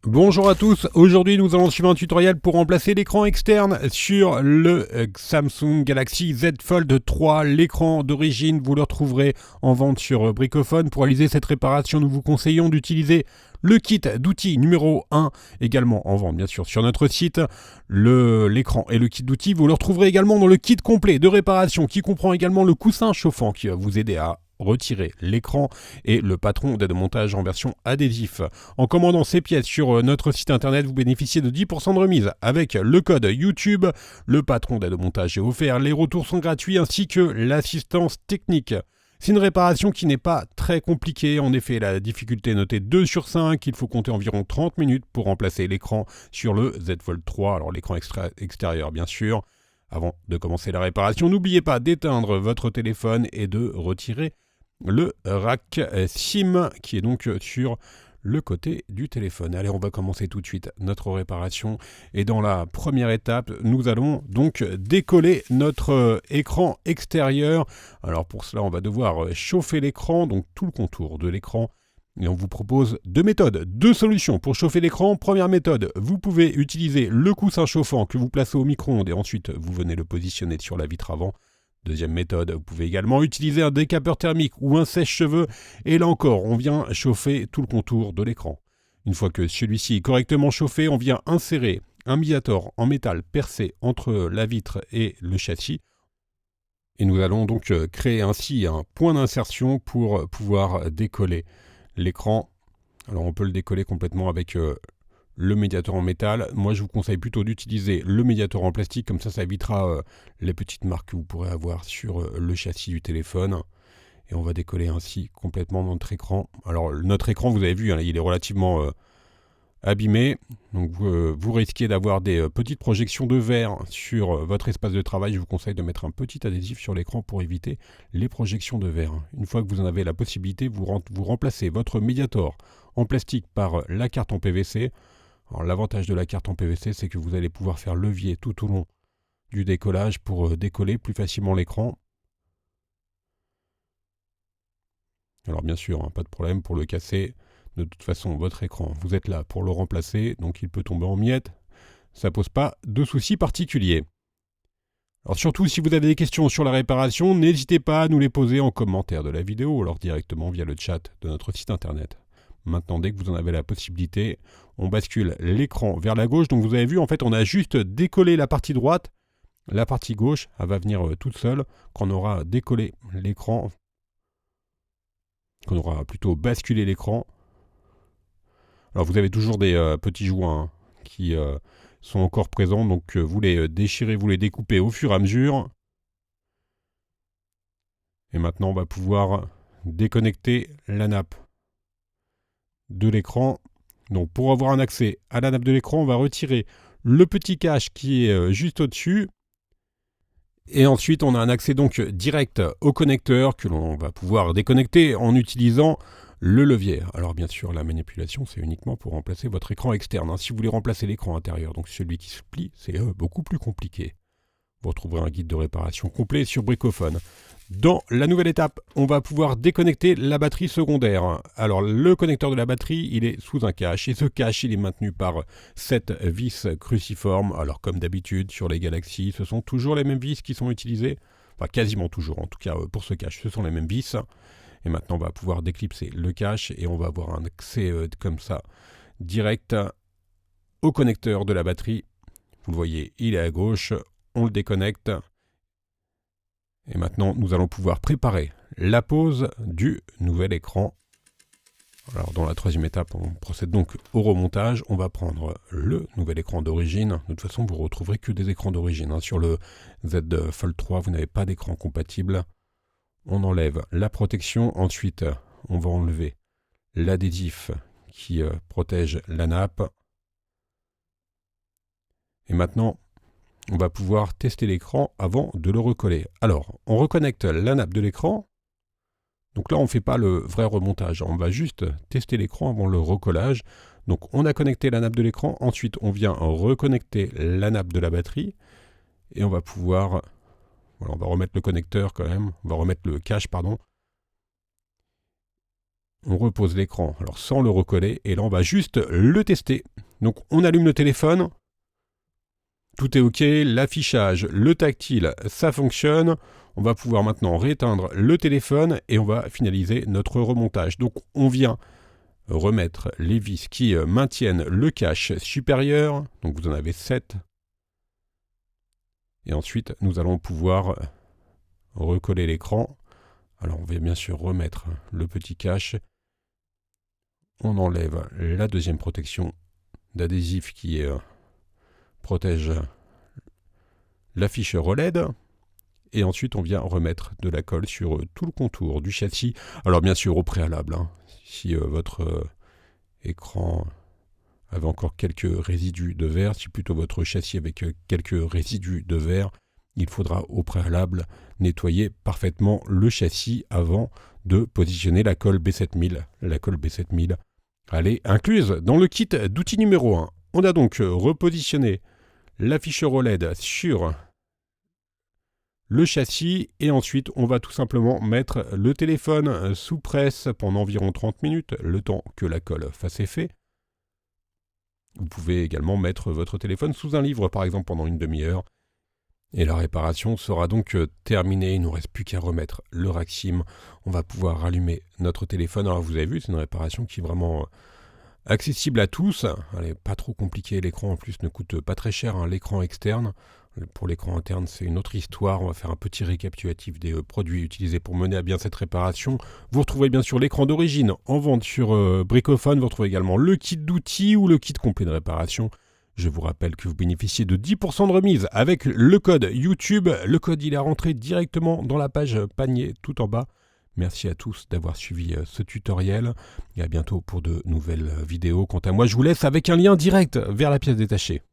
Bonjour à tous, aujourd'hui nous allons suivre un tutoriel pour remplacer l'écran externe sur le Samsung Galaxy Z Fold 3. L'écran d'origine, vous le retrouverez en vente sur Bricophone. Pour réaliser cette réparation, nous vous conseillons d'utiliser le kit d'outils numéro 1, également en vente bien sûr sur notre site. L'écran et le kit d'outils, vous le retrouverez également dans le kit complet de réparation qui comprend également le coussin chauffant qui va vous aider à retirer l'écran et le patron d'aide au montage en version adhésif. En commandant ces pièces sur notre site internet, vous bénéficiez de 10% de remise avec le code YouTube. Le patron d'aide au montage est offert, les retours sont gratuits ainsi que l'assistance technique. C'est une réparation qui n'est pas très compliquée, en effet la difficulté est notée 2 sur 5, il faut compter environ 30 minutes pour remplacer l'écran sur le Z Fold 3, alors l'écran extérieur bien sûr. Avant de commencer la réparation, n'oubliez pas d'éteindre votre téléphone et de retirer le rack SIM qui est donc sur le côté du téléphone. Allez, on va commencer tout de suite notre réparation et dans la première étape, nous allons donc décoller notre écran extérieur. Alors pour cela, on va devoir chauffer l'écran, donc tout le contour de l'écran. Et on vous propose deux méthodes, deux solutions pour chauffer l'écran. Première méthode, vous pouvez utiliser le coussin chauffant que vous placez au micro-ondes et ensuite vous venez le positionner sur la vitre avant. Deuxième méthode, vous pouvez également utiliser un décapeur thermique ou un sèche-cheveux. Et là encore, on vient chauffer tout le contour de l'écran. Une fois que celui-ci est correctement chauffé, on vient insérer un médiator en métal percé entre la vitre et le châssis. Et nous allons donc créer ainsi un point d'insertion pour pouvoir décoller l'écran. Alors on peut le décoller complètement avec le médiator en métal. Moi je vous conseille plutôt d'utiliser le médiator en plastique, comme ça évitera les petites marques que vous pourrez avoir sur le châssis du téléphone. Et on va décoller ainsi complètement notre écran. Alors notre écran, vous avez vu, hein, il est relativement abîmé. Donc vous risquez d'avoir des petites projections de verre sur votre espace de travail. Je vous conseille de mettre un petit adhésif sur l'écran pour éviter les projections de verre. Une fois que vous en avez la possibilité, vous remplacez votre médiator en plastique par la carte en PVC. Alors l'avantage de la carte en PVC, c'est que vous allez pouvoir faire levier tout au long du décollage pour décoller plus facilement l'écran. Alors bien sûr, hein, pas de problème pour le casser. De toute façon, votre écran, vous êtes là pour le remplacer, donc il peut tomber en miettes. Ça pose pas de soucis particuliers. Alors surtout, si vous avez des questions sur la réparation, n'hésitez pas à nous les poser en commentaire de la vidéo ou alors directement via le chat de notre site internet. Maintenant, dès que vous en avez la possibilité, on bascule l'écran vers la gauche. Donc vous avez vu, en fait, on a juste décollé la partie droite. La partie gauche, elle va venir toute seule quand on aura décollé l'écran, qu'on aura plutôt basculé l'écran. Alors vous avez toujours des petits joints qui sont encore présents, donc vous les déchirez, vous les découpez au fur et à mesure. Et maintenant, on va pouvoir déconnecter la nappe de l'écran. Donc pour avoir un accès à la nappe de l'écran, on va retirer le petit cache qui est juste au-dessus. Et ensuite, on a un accès donc direct au connecteur que l'on va pouvoir déconnecter en utilisant le levier. Alors bien sûr, la manipulation, c'est uniquement pour remplacer votre écran externe. Si vous voulez remplacer l'écran intérieur, donc celui qui se plie, c'est beaucoup plus compliqué. Vous retrouverez un guide de réparation complet sur Bricophone. Dans la nouvelle étape, on va pouvoir déconnecter la batterie secondaire. Alors le connecteur de la batterie, il est sous un cache et ce cache, il est maintenu par 7 vis cruciformes. Alors comme d'habitude sur les Galaxy, ce sont toujours les mêmes vis qui sont utilisées. Enfin quasiment toujours, en tout cas pour ce cache, ce sont les mêmes vis. Et maintenant on va pouvoir déclipser le cache et on va avoir un accès comme ça direct au connecteur de la batterie. Vous le voyez, il est à gauche, on le déconnecte. Et maintenant, nous allons pouvoir préparer la pose du nouvel écran. Alors, dans la troisième étape, on procède donc au remontage. On va prendre le nouvel écran d'origine. De toute façon, vous ne retrouverez que des écrans d'origine. Sur le Z Fold 3, vous n'avez pas d'écran compatible. On enlève la protection. Ensuite, on va enlever l'adhésif qui protège la nappe. Et maintenant, on va pouvoir tester l'écran avant de le recoller. Alors, on reconnecte la nappe de l'écran. Donc là, on ne fait pas le vrai remontage. On va juste tester l'écran avant le recollage. Donc, on a connecté la nappe de l'écran. Ensuite, on vient reconnecter la nappe de la batterie. Et on va pouvoir... Voilà, on va remettre le connecteur quand même. On va remettre le cache, pardon. on repose l'écran, alors sans le recoller, et là on va juste le tester. Donc on allume le téléphone, tout est OK, l'affichage, le tactile, ça fonctionne. On va pouvoir maintenant rééteindre le téléphone et on va finaliser notre remontage. Donc on vient remettre les vis qui maintiennent le cache supérieur, donc vous en avez 7. Et ensuite nous allons pouvoir recoller l'écran. Alors on va bien sûr remettre le petit cache. On enlève la deuxième protection d'adhésif qui protège l'afficheur OLED. Et ensuite, on vient remettre de la colle sur tout le contour du châssis. Alors bien sûr, au préalable, si votre écran avait encore quelques résidus de verre, si plutôt votre châssis avec quelques résidus de verre, il faudra au préalable nettoyer parfaitement le châssis avant de positionner la colle B7000. La colle B7000, elle est incluse dans le kit d'outils numéro 1. On a donc repositionné l'afficheur OLED sur le châssis et ensuite on va tout simplement mettre le téléphone sous presse pendant environ 30 minutes, le temps que la colle fasse effet. Vous pouvez également mettre votre téléphone sous un livre par exemple pendant une demi-heure et la réparation sera donc terminée. Il ne nous reste plus qu'à remettre le rack SIM. On va pouvoir rallumer notre téléphone. Alors vous avez vu, c'est une réparation qui est vraiment accessible à tous. Elle n'est pas trop compliquée, l'écran en plus ne coûte pas très cher, l'écran externe. Pour l'écran interne, c'est une autre histoire. On va faire un petit récapitulatif des produits utilisés pour mener à bien cette réparation. Vous retrouvez bien sûr l'écran d'origine en vente sur Bricophone. Vous retrouvez également le kit d'outils ou le kit complet de réparation. Je vous rappelle que vous bénéficiez de 10% de remise avec le code YouTube. Le code, il est rentré directement dans la page panier tout en bas. Merci à tous d'avoir suivi ce tutoriel et à bientôt pour de nouvelles vidéos. Quant à moi, je vous laisse avec un lien direct vers la pièce détachée.